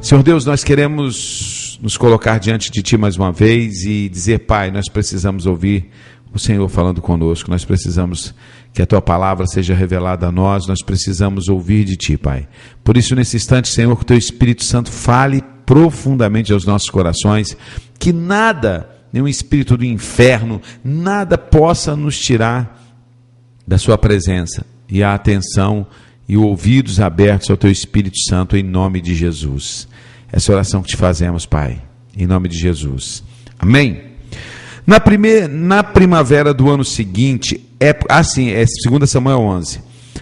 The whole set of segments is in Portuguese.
Senhor Deus, nós queremos nos colocar diante de Ti mais uma vez e dizer, Pai, nós precisamos ouvir o Senhor falando conosco, nós precisamos que a Tua palavra seja revelada a nós, nós precisamos ouvir de Ti, Pai. Por isso, nesse instante, Senhor, que o Teu Espírito Santo fale profundamente aos nossos corações, que nada, nenhum espírito do inferno, nada possa nos tirar da Sua presença e a atenção e ouvidos abertos ao Teu Espírito Santo, em nome de Jesus. Essa oração que te fazemos, Pai, em nome de Jesus. Amém? Na primavera do ano seguinte, é 2 Samuel 11.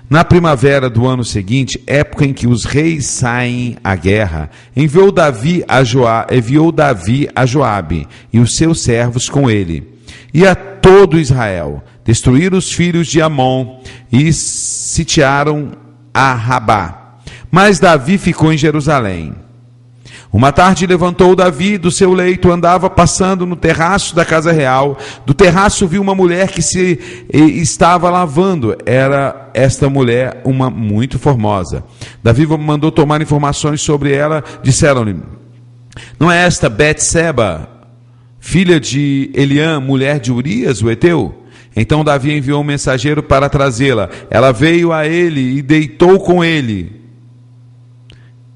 Na primavera do ano seguinte, época em que os reis saem à guerra, enviou Davi a Joabe e os seus servos com ele, e a todo Israel. Destruíram os filhos de Amon e sitiaram a Rabá. Mas Davi ficou em Jerusalém. Uma tarde levantou Davi do seu leito, andava passando no terraço da casa real. Do terraço viu uma mulher que se estava lavando. Era esta mulher uma muito formosa. Davi mandou tomar informações sobre ela. Disseram-lhe: não é esta Betseba, filha de Eliã, mulher de Urias, o heteu? Então Davi enviou um mensageiro para trazê-la. Ela veio a ele e deitou com ele.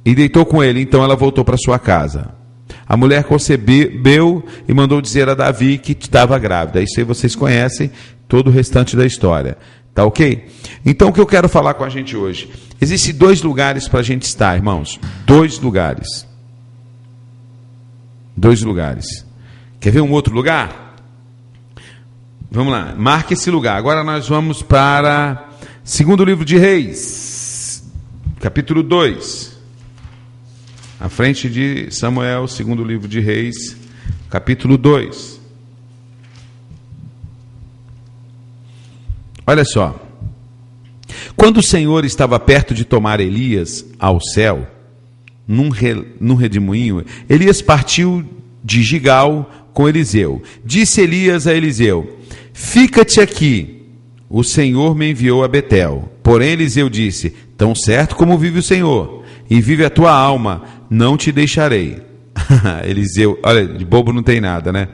Então ela voltou para sua casa. A mulher concebeu e mandou dizer a Davi que estava grávida. Isso aí vocês conhecem todo o restante da história. Tá ok? Então o que eu quero falar com a gente hoje? Existem 2 lugares para a gente estar, irmãos. 2 lugares. 2 lugares. Quer ver um outro lugar? Vamos lá, marque esse lugar. Agora nós vamos para 2º livro de Reis, capítulo 2. À frente de Samuel, 2º livro de Reis, capítulo 2. Olha só. Quando o Senhor estava perto de tomar Elias ao céu, num redemoinho, Elias partiu de Gigal com Eliseu. Disse Elias a Eliseu: fica-te aqui, o Senhor me enviou a Betel. Porém Eliseu disse: tão certo como vive o Senhor, e vive a tua alma, não te deixarei. Eliseu, olha, de bobo não tem nada, né?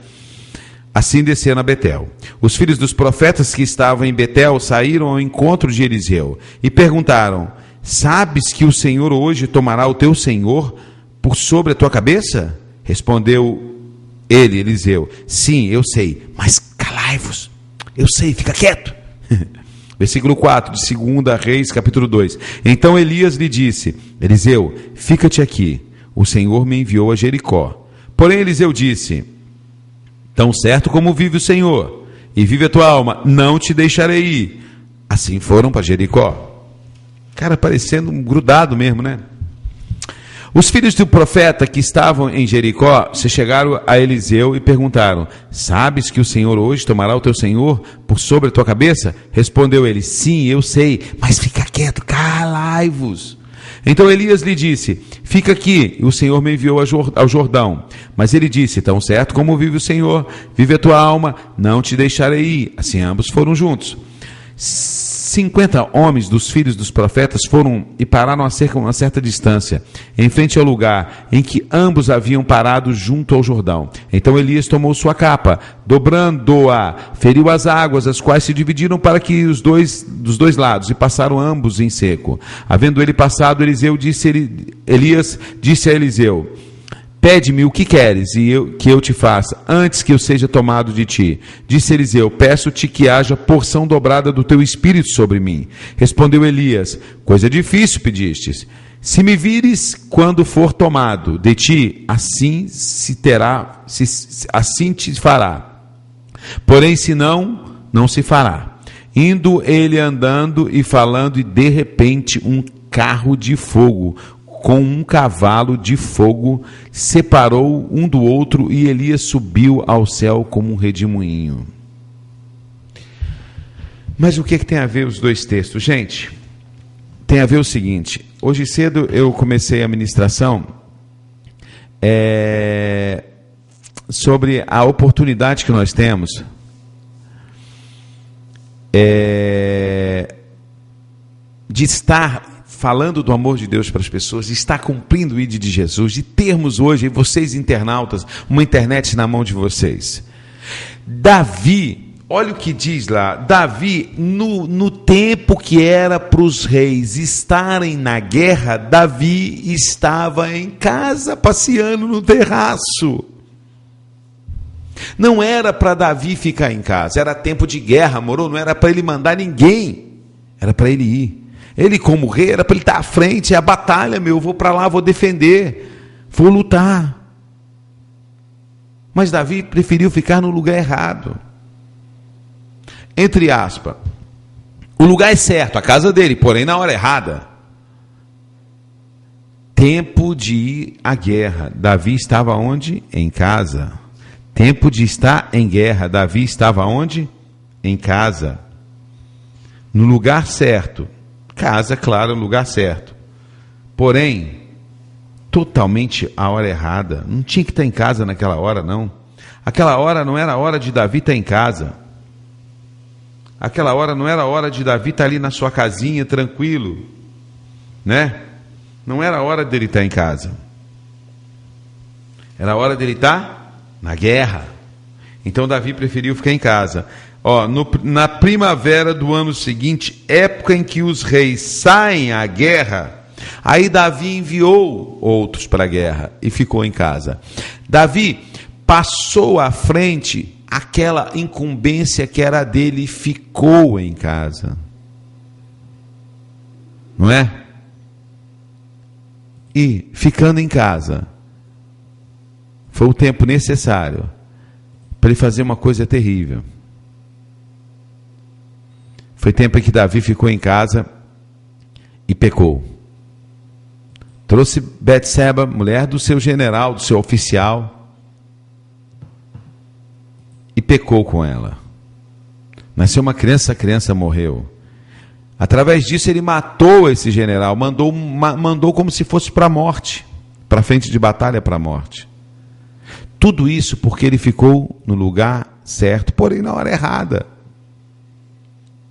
Assim desceram a Betel. Os filhos dos profetas que estavam em Betel saíram ao encontro de Eliseu e perguntaram: sabes que o Senhor hoje tomará o teu senhor por sobre a tua cabeça? Respondeu ele, Eliseu: sim, eu sei, mas calai-vos. Eu sei, fica quieto. Versículo 4 de 2 Reis, capítulo 2. Então Elias lhe disse: Eliseu, fica-te aqui, o Senhor me enviou a Jericó. Porém Eliseu disse: tão certo como vive o Senhor, e vive a tua alma, não te deixarei ir. Assim foram para Jericó. Cara, parecendo um grudado mesmo, né? Os filhos do profeta que estavam em Jericó se chegaram a Eliseu e perguntaram: sabes que o Senhor hoje tomará o teu senhor por sobre a tua cabeça? Respondeu ele: sim, eu sei, mas fica quieto, calai-vos. Então Elias lhe disse: fica aqui, o Senhor me enviou ao Jordão. Mas ele disse: tão certo como vive o Senhor, vive a tua alma, não te deixarei ir. Assim ambos foram juntos. 50 homens dos filhos dos profetas foram e pararam a cerca de uma certa distância, em frente ao lugar em que ambos haviam parado junto ao Jordão. Então Elias tomou sua capa, dobrando-a, feriu as águas, as quais se dividiram para que dos dois lados, e passaram ambos em seco. Havendo ele passado, Elias disse a Eliseu: pede-me o que queres que eu te faça, antes que eu seja tomado de ti. Disse Eliseu: peço-te que haja porção dobrada do teu espírito sobre mim. Respondeu Elias: coisa difícil pedistes. Se me vires quando for tomado de ti, assim te fará. Porém, se não, não se fará. Indo ele andando e falando, e de repente um carro de fogo com um cavalo de fogo separou um do outro, e Elias subiu ao céu como um redemoinho. Mas o que tem a ver os 2 textos? Gente, tem a ver o seguinte: hoje cedo eu comecei a ministração sobre a oportunidade que nós temos de estar falando do amor de Deus para as pessoas, de estar cumprindo o ID de Jesus, de termos hoje, vocês internautas, uma internet na mão de vocês. Davi, olha o que diz lá, Davi, no tempo que era para os reis estarem na guerra, Davi estava em casa, passeando no terraço. Não era para Davi ficar em casa, era tempo de guerra, moro? Não era para ele mandar ninguém, era para ele ir. Ele, como rei, era para ele estar à frente, é a batalha, eu vou para lá, vou defender, vou lutar. Mas Davi preferiu ficar no lugar errado. Entre aspas, o lugar é certo, a casa dele, porém na hora errada. Tempo de ir à guerra, Davi estava onde? Em casa. Tempo de estar em guerra, Davi estava onde? Em casa. No lugar certo. Casa, claro, lugar certo. Porém, totalmente a hora errada. Não tinha que estar em casa naquela hora, não. Aquela hora não era a hora de Davi estar em casa. Aquela hora não era a hora de Davi estar ali na sua casinha, tranquilo. Né? Não era a hora dele estar em casa. Era a hora dele estar na guerra. Então Davi preferiu ficar em casa. Na primavera do ano seguinte, época em que os reis saem à guerra, aí Davi enviou outros para a guerra e ficou em casa. Davi passou à frente aquela incumbência que era dele e ficou em casa. Não é? E ficando em casa, foi o tempo necessário para ele fazer uma coisa terrível. Foi tempo em que Davi ficou em casa e pecou. Trouxe Betseba, mulher do seu general, do seu oficial, e pecou com ela. Nasceu uma criança, a criança morreu. Através disso ele matou esse general, mandou como se fosse para a morte, para frente de batalha para a morte. Tudo isso porque ele ficou no lugar certo, porém na hora errada.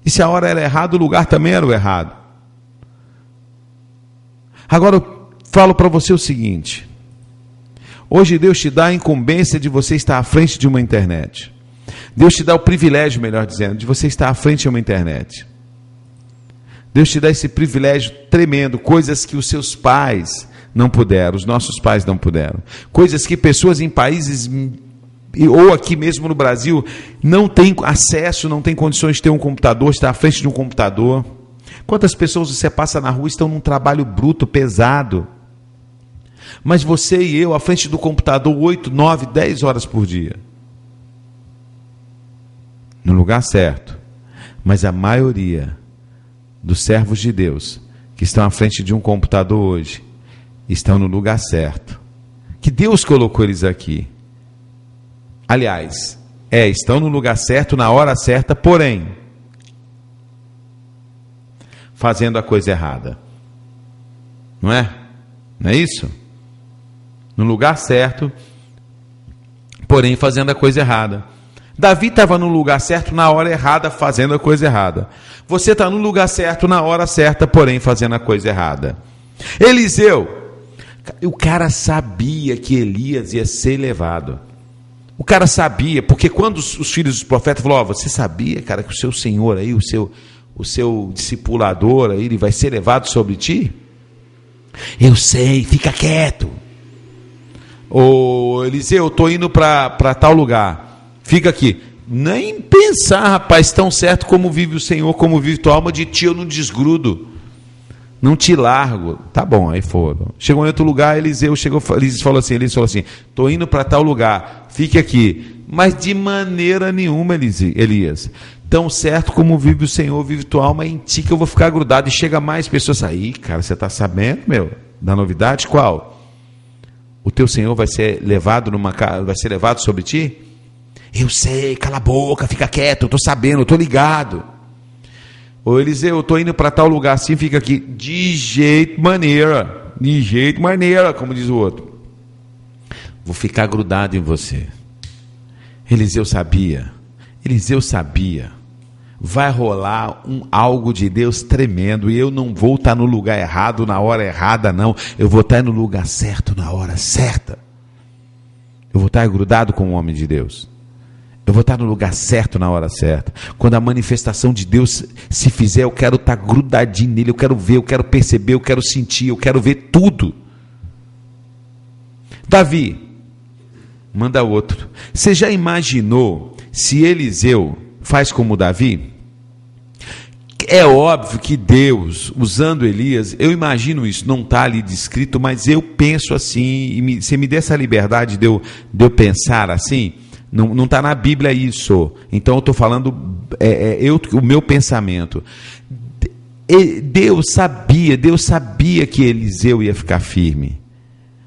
E se a hora era errada, o lugar também era o errado. Agora eu falo para você o seguinte. Hoje Deus te dá a incumbência de você estar à frente de uma internet. Deus te dá o privilégio, melhor dizendo, de você estar à frente de uma internet. Deus te dá esse privilégio tremendo, coisas que os seus pais não puderam, os nossos pais não puderam. Coisas que pessoas em países, ou aqui mesmo no Brasil, não têm acesso, não têm condições de ter um computador, estar à frente de um computador. Quantas pessoas você passa na rua estão num trabalho bruto, pesado. Mas você e eu, à frente do computador, 8, 9, 10 horas por dia. No lugar certo. Mas a maioria dos servos de Deus que estão à frente de um computador hoje estão no lugar certo. Que Deus colocou eles aqui. Aliás, estão no lugar certo, na hora certa, porém, fazendo a coisa errada. Não é? Não é isso? No lugar certo, porém fazendo a coisa errada. Davi estava no lugar certo, na hora errada, fazendo a coisa errada. Você está no lugar certo, na hora certa, porém fazendo a coisa errada. Eliseu, o cara sabia que Elias ia ser levado. O cara sabia, porque quando os filhos dos profetas falaram, você sabia, cara, que o seu senhor aí, o seu discipulador aí, ele vai ser levado sobre ti? Eu sei, fica quieto. Ô Eliseu, eu estou indo para tal lugar. Fica aqui. Nem pensar, rapaz, tão certo como vive o Senhor, como vive tua alma, de ti eu não desgrudo. Não te largo. Tá bom, aí foram. Chegou em outro lugar, Eliseu falou assim, estou indo para tal lugar, fique aqui. Mas de maneira nenhuma, Elias. Tão certo como vive o Senhor, vive tua alma, é em ti que eu vou ficar grudado. E chega mais pessoas aí, cara, você está sabendo, da novidade? Qual? O teu Senhor vai ser levado sobre ti? Eu sei, cala a boca, fica quieto, eu estou sabendo, eu estou ligado. Ô Eliseu, eu estou indo para tal lugar assim, fica aqui. De jeito maneira, como diz o outro. Vou ficar grudado em você. Eliseu sabia. vai rolar algo de Deus tremendo, e eu não vou estar no lugar errado na hora errada, não. Eu vou estar no lugar certo na hora certa. Eu vou estar grudado com o homem de Deus. Eu vou estar no lugar certo na hora certa. Quando a manifestação de Deus se fizer, eu quero estar grudadinho nele, eu quero ver, eu quero perceber, eu quero sentir, eu quero ver tudo. Davi, manda outro. Você já imaginou se Eliseu faz como Davi? É óbvio que Deus, usando Elias, eu imagino isso, não está ali descrito, mas eu penso assim, e você me dê essa liberdade de eu pensar assim, não está na Bíblia isso, então eu estou falando, o meu pensamento. Deus sabia que Eliseu ia ficar firme,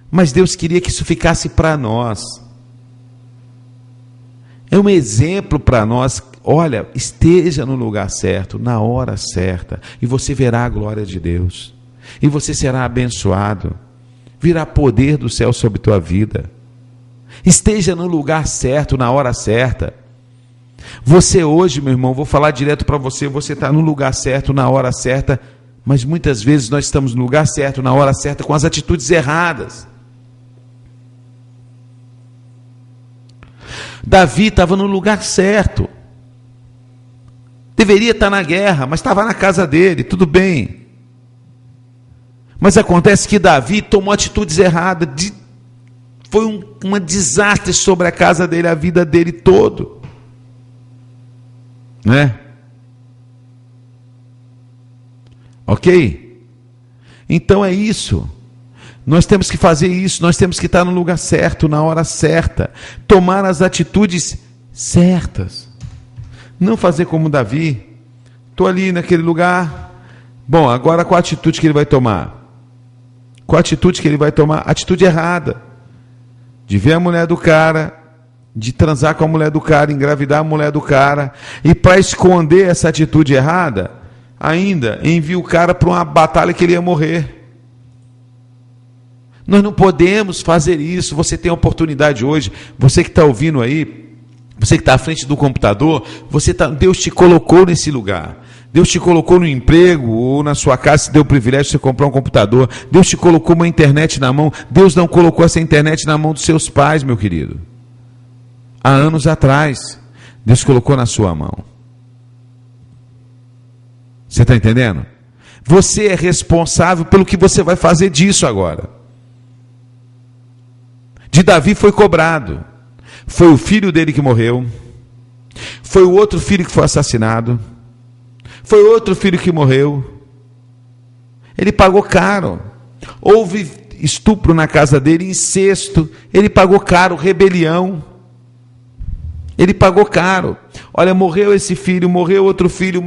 mas Deus queria que isso ficasse para nós. É um exemplo para nós. Olha, esteja no lugar certo, na hora certa, e você verá a glória de Deus, e você será abençoado, virá poder do céu sobre tua vida. Esteja no lugar certo, na hora certa. Você hoje, meu irmão, vou falar direto para você, você está no lugar certo, na hora certa, mas muitas vezes nós estamos no lugar certo, na hora certa, com as atitudes erradas. Davi estava no lugar certo. Deveria estar na guerra, mas estava na casa dele, tudo bem. Mas acontece que Davi tomou atitudes erradas, foi um desastre sobre a casa dele, a vida dele todo. Né? Ok? Então é isso. Nós temos que fazer isso, nós temos que estar no lugar certo, na hora certa, tomar as atitudes certas. Não fazer como Davi, estou ali naquele lugar, bom, agora qual a atitude que ele vai tomar? Qual a atitude que ele vai tomar? Atitude errada, de ver a mulher do cara, de transar com a mulher do cara, engravidar a mulher do cara, e para esconder essa atitude errada, ainda envia o cara para uma batalha que ele ia morrer. Nós não podemos fazer isso. Você tem a oportunidade hoje, você que está ouvindo aí, você que está à frente do computador, Deus te colocou nesse lugar. Deus te colocou no emprego, ou na sua casa, se deu o privilégio de você comprar um computador. Deus te colocou uma internet na mão. Deus não colocou essa internet na mão dos seus pais, meu querido. Há anos atrás, Deus colocou na sua mão. Você está entendendo? Você é responsável pelo que você vai fazer disso agora. De Davi foi cobrado. Foi o filho dele que morreu. Foi o outro filho que foi assassinado. Foi outro filho que morreu. Ele pagou caro. Houve estupro na casa dele, incesto. Ele pagou caro, rebelião. Ele pagou caro. Olha, morreu esse filho, morreu outro filho,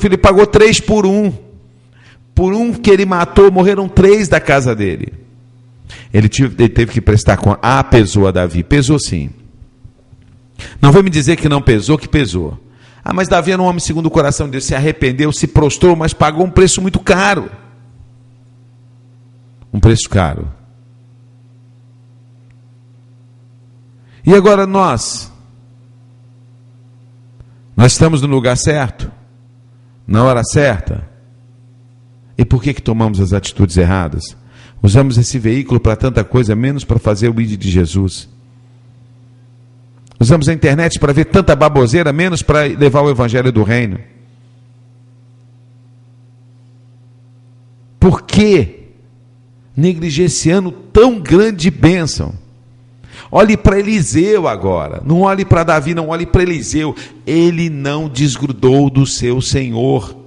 ele pagou 3 por 1. Por um que ele matou, morreram 3 da casa dele. Ele teve que prestar conta. Pesou a Davi. Pesou sim. Não vai me dizer que não pesou, que pesou. Mas Davi era um homem segundo o coração de Deus, se arrependeu, se prostrou, mas pagou um preço muito caro. Um preço caro. E agora nós estamos no lugar certo? Na hora certa? E por que tomamos as atitudes erradas? Usamos esse veículo para tanta coisa, menos para fazer o ID de Jesus. Usamos a internet para ver tanta baboseira, menos para levar o evangelho do reino. Por que negligenciando tão grande bênção? Olhe para Eliseu agora. Não olhe para Davi, não olhe para Eliseu. Ele não desgrudou do seu Senhor.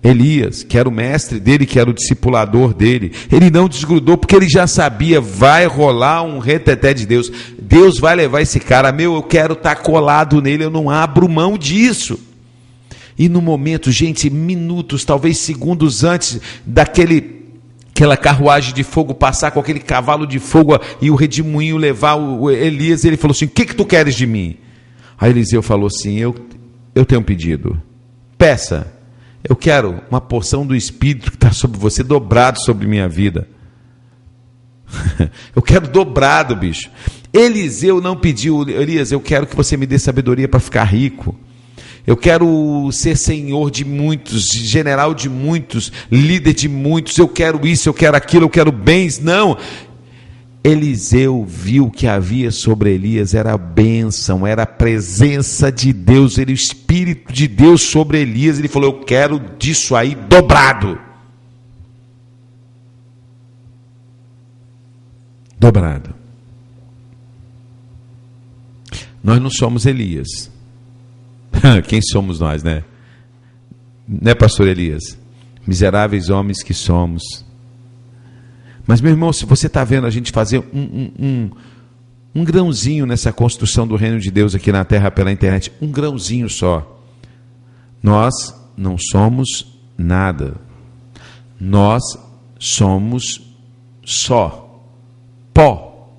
Elias, que era o mestre dele, que era o discipulador dele, ele não desgrudou, porque ele já sabia, vai rolar um reteté de Deus, Deus vai levar esse cara, eu quero estar colado nele, eu não abro mão disso. E no momento, gente, minutos, talvez segundos antes daquela carruagem de fogo passar, com aquele cavalo de fogo, e o redemoinho levar o Elias, ele falou assim, o que tu queres de mim? Aí Eliseu falou assim, eu tenho um pedido, peça. Eu quero uma porção do Espírito que está sobre você, dobrado sobre minha vida. Eu quero dobrado, bicho. Eliseu não pediu, Elias, eu quero que você me dê sabedoria para ficar rico. Eu quero ser senhor de muitos, general de muitos, líder de muitos. Eu quero isso, eu quero aquilo, eu quero bens. Não. Eliseu viu que havia sobre Elias era a bênção, era a presença de Deus, era o Espírito de Deus sobre Elias. Ele falou: eu quero disso aí dobrado. Dobrado. Nós não somos Elias. Quem somos nós, né? Né, pastor Elias? Miseráveis homens que somos. Mas, meu irmão, se você está vendo a gente fazer um grãozinho nessa construção do reino de Deus aqui na terra pela internet, um grãozinho só, nós não somos nada. Nós somos só pó.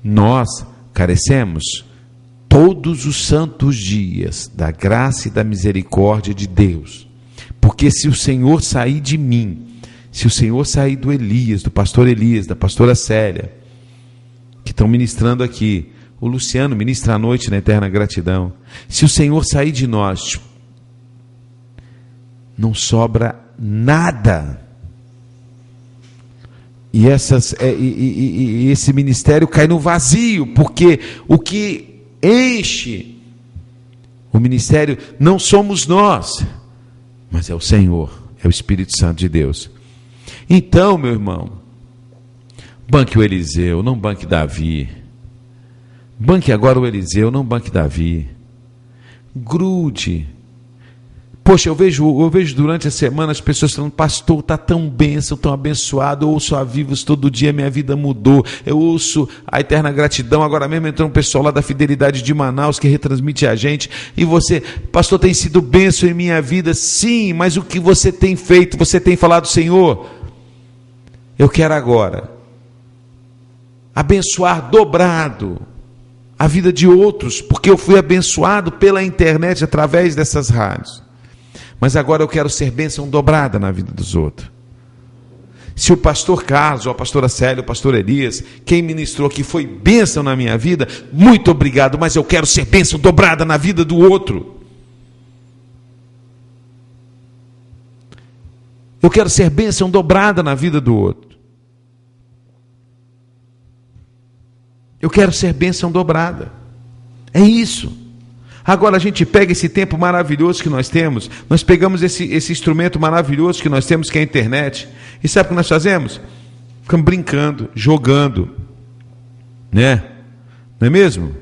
Nós carecemos todos os santos dias da graça e da misericórdia de Deus. Porque se o Senhor sair de mim, se o Senhor sair do Elias, do pastor Elias, da pastora Célia, que estão ministrando aqui, o Luciano ministra à noite na Eterna Gratidão, se o Senhor sair de nós, não sobra nada. E esse ministério cai no vazio, porque o que enche o ministério não somos nós, mas é o Senhor, é o Espírito Santo de Deus. Então, meu irmão, banque o Eliseu, não banque Davi. Banque agora o Eliseu, não banque Davi. Grude. Poxa, eu vejo durante a semana as pessoas falando: pastor, está tão bênção, tão abençoado, eu ouço a Vivos todo dia, minha vida mudou, eu ouço a Eterna Gratidão, agora mesmo entrou um pessoal lá da Fidelidade de Manaus que retransmite a gente, e você, pastor, tem sido bênção em minha vida. Sim, mas o que você tem feito? Você tem falado: Senhor, eu quero agora abençoar dobrado a vida de outros, porque eu fui abençoado pela internet através dessas rádios. Mas agora eu quero ser bênção dobrada na vida dos outros. Se o pastor Carlos, ou a pastora Célia, o pastor Elias, quem ministrou aqui foi bênção na minha vida, muito obrigado, mas eu quero ser bênção dobrada na vida do outro. Eu quero ser bênção dobrada na vida do outro. Eu quero ser bênção dobrada. É isso. Agora a gente pega esse tempo maravilhoso que nós temos, nós pegamos esse instrumento maravilhoso que nós temos, que é a internet, e sabe o que nós fazemos? Ficamos brincando, jogando, né? Não é mesmo?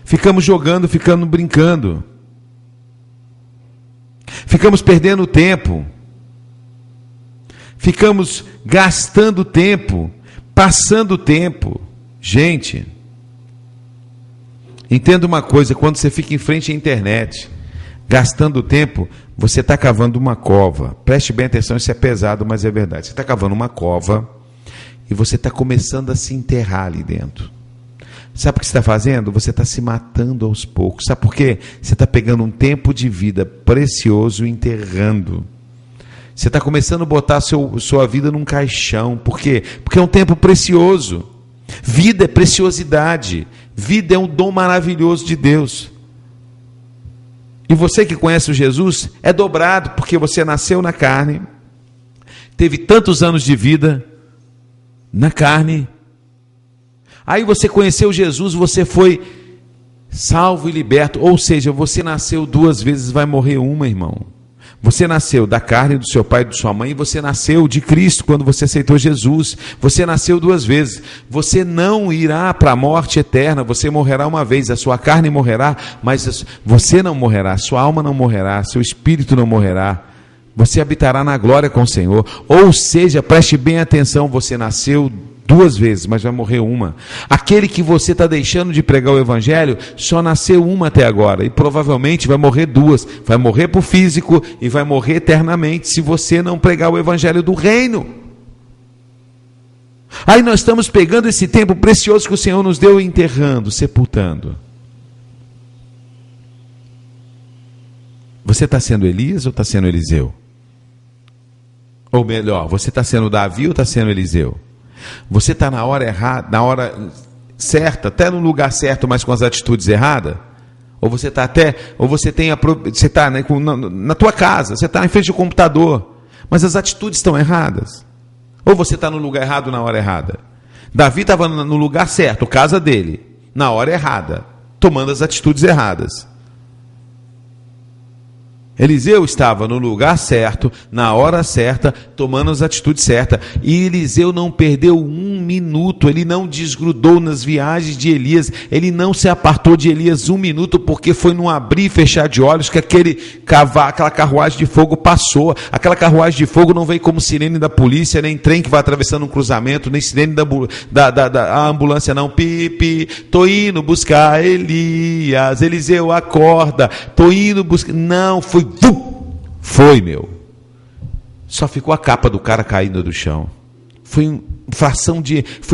Ficamos jogando, ficamos brincando, ficamos perdendo tempo, ficamos gastando tempo, passando tempo. Gente, entenda uma coisa: quando você fica em frente à internet, gastando tempo, você está cavando uma cova. Preste bem atenção, isso é pesado, mas é verdade. Você está cavando uma cova e você está começando a se enterrar ali dentro. Sabe o que você está fazendo? Você está se matando aos poucos. Sabe por quê? Você está pegando um tempo de vida precioso e enterrando. Você está começando a botar sua vida num caixão. Por quê? Porque é um tempo precioso. Vida é preciosidade. Vida é um dom maravilhoso de Deus. E você que conhece o Jesus é dobrado, porque você nasceu na carne, teve tantos anos de vida na carne. Aí você conheceu Jesus, você foi salvo e liberto. Ou seja, você nasceu duas vezes, vai morrer uma, irmão. Você nasceu da carne do seu pai e de sua mãe, e você nasceu de Cristo quando você aceitou Jesus. Você nasceu duas vezes. Você não irá para a morte eterna, você morrerá uma vez. A sua carne morrerá, mas você não morrerá, sua alma não morrerá, seu espírito não morrerá. Você habitará na glória com o Senhor. Ou seja, preste bem atenção, você nasceu duas vezes, mas vai morrer uma. Aquele que você está deixando de pregar o evangelho, só nasceu uma até agora, e provavelmente vai morrer duas. Vai morrer para o físico e vai morrer eternamente, se você não pregar o evangelho do reino. Aí nós estamos pegando esse tempo precioso que o Senhor nos deu e enterrando, sepultando. Você está sendo Elias ou está sendo Eliseu? Ou melhor, você está sendo Davi ou está sendo Eliseu? Você está na hora errada, na hora certa, até no lugar certo, mas com as atitudes erradas? Ou você está você está, né, na tua casa, você está em frente ao computador, mas as atitudes estão erradas. Ou você está no lugar errado na hora errada. Davi estava no lugar certo, casa dele, na hora errada, tomando as atitudes erradas. Eliseu estava no lugar certo, na hora certa, tomando as atitudes certas. E Eliseu não perdeu um minuto, ele não desgrudou nas viagens de Elias, ele não se apartou de Elias um minuto, porque foi num abrir e fechar de olhos que aquela carruagem de fogo passou. Aquela carruagem de fogo não veio como sirene da polícia, nem trem que vai atravessando um cruzamento, nem sirene da ambulância, não. Pipi, tô indo buscar Elias, Eliseu acorda, tô indo buscar. Não, foi, meu. Só ficou a capa do cara caindo do chão. Foi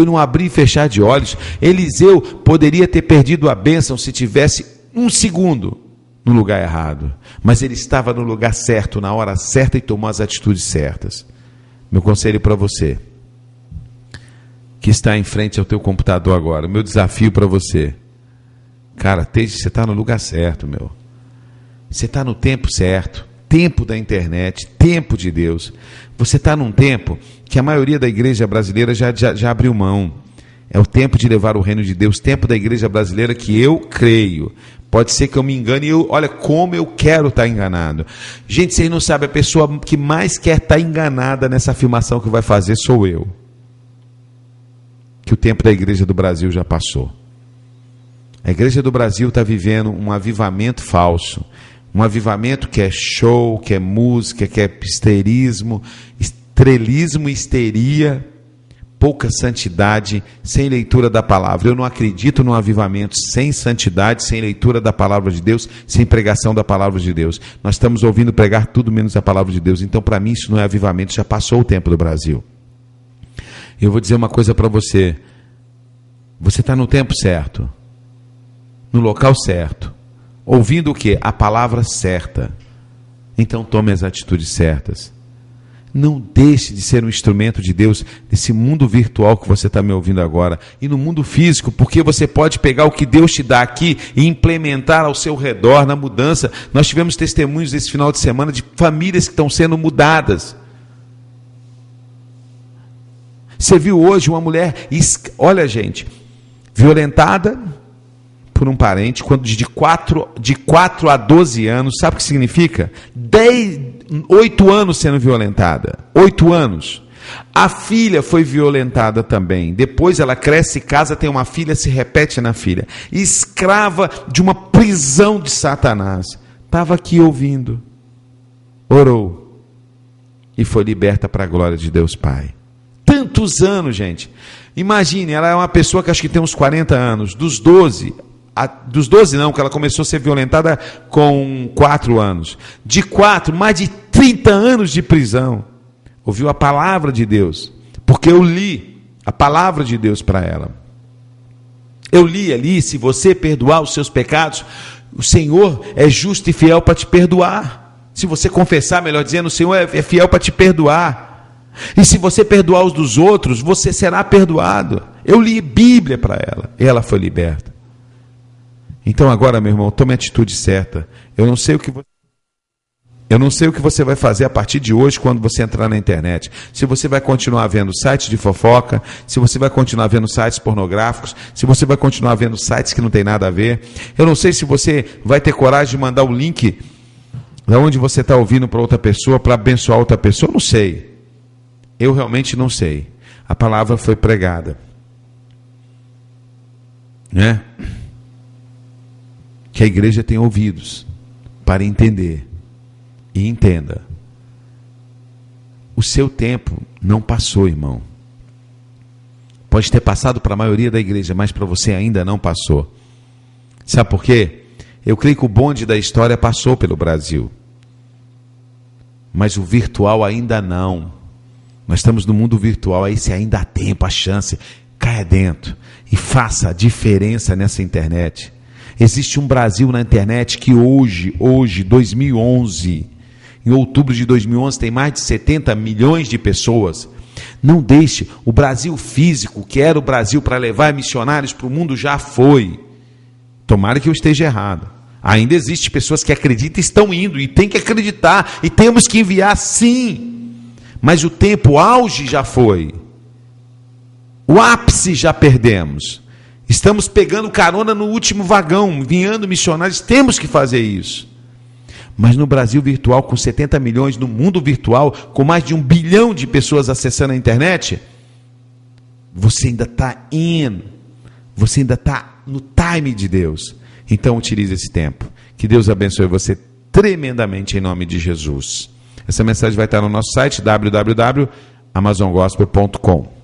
num abrir e fechar de olhos. Eliseu poderia ter perdido a bênção se tivesse um segundo no lugar errado. Mas ele estava no lugar certo, na hora certa, e tomou as atitudes certas. Meu conselho para você, que está em frente ao teu computador agora, meu desafio para você, cara, você está no lugar certo, meu. Você está no tempo certo, tempo da internet, tempo de Deus. Você está num tempo que a maioria da igreja brasileira já abriu mão. É o tempo de levar o reino de Deus, tempo da igreja brasileira que eu creio. Pode ser que eu me engane e olha como eu quero estar enganado. Gente, vocês não sabem, a pessoa que mais quer estar enganada nessa afirmação que vai fazer sou eu. Que o tempo da igreja do Brasil já passou. A igreja do Brasil está vivendo um avivamento falso. Um avivamento que é show, que é música, que é histerismo, estrelismo, histeria, pouca santidade, sem leitura da palavra. Eu não acredito num avivamento sem santidade, sem leitura da palavra de Deus, sem pregação da palavra de Deus. Nós estamos ouvindo pregar tudo menos a palavra de Deus. Então, para mim, isso não é avivamento, já passou o tempo do Brasil. Eu vou dizer uma coisa para você. Você está no tempo certo, no local certo, ouvindo o quê? A palavra certa. Então tome as atitudes certas. Não deixe de ser um instrumento de Deus nesse mundo virtual que você está me ouvindo agora, e no mundo físico, porque você pode pegar o que Deus te dá aqui e implementar ao seu redor na mudança. Nós tivemos testemunhos esse final de semana de famílias que estão sendo mudadas. Você viu hoje uma mulher, olha gente, violentada por um parente, quando de 4 a 12 anos, sabe o que significa? 8 anos sendo violentada, 8 anos. A filha foi violentada também, depois ela cresce, casa, tem uma filha, se repete na filha, escrava de uma prisão de Satanás, estava aqui ouvindo, orou, e foi liberta para a glória de Deus Pai. Tantos anos, gente, imagine, ela é uma pessoa que acho que tem uns 40 anos, dos 12 não, que ela começou a ser violentada com 4 anos. De 4, mais de 30 anos de prisão. Ouviu a palavra de Deus. Porque eu li a palavra de Deus para ela. Eu li ali, se você perdoar os seus pecados, o Senhor é justo e fiel para te perdoar. Se você confessar, melhor dizendo, o Senhor é fiel para te perdoar. E se você perdoar os dos outros, você será perdoado. Eu li Bíblia para ela. E ela foi liberta. Então agora, meu irmão, tome a atitude certa. Eu não sei o que você vai fazer a partir de hoje quando você entrar na internet. Se você vai continuar vendo sites de fofoca, se você vai continuar vendo sites pornográficos, se você vai continuar vendo sites que não tem nada a ver. Eu não sei se você vai ter coragem de mandar o link de onde você está ouvindo para outra pessoa, para abençoar outra pessoa. Eu não sei. Eu realmente não sei. A palavra foi pregada. Né? Que a igreja tem ouvidos para entender. E entenda. O seu tempo não passou, irmão. Pode ter passado para a maioria da igreja, mas para você ainda não passou. Sabe por quê? Eu creio que o bonde da história passou pelo Brasil. Mas o virtual ainda não. Nós estamos no mundo virtual, aí se ainda há tempo, a chance, caia dentro e faça a diferença nessa internet. Existe um Brasil na internet que hoje, 2011, em outubro de 2011, tem mais de 70 milhões de pessoas. Não deixe, o Brasil físico, que era o Brasil para levar missionários para o mundo, já foi. Tomara que eu esteja errado, Ainda existe pessoas que acreditam e estão indo, e tem que acreditar, e temos que enviar sim. Mas o tempo, o auge já foi. O ápice já perdemos. Estamos pegando carona no último vagão, enviando missionários, temos que fazer isso. Mas no Brasil virtual, com 70 milhões, no mundo virtual, com mais de 1 bilhão de pessoas acessando a internet, você ainda está indo, você ainda está no time de Deus. Então utilize esse tempo. Que Deus abençoe você tremendamente em nome de Jesus. Essa mensagem vai estar no nosso site www.amazongospel.com.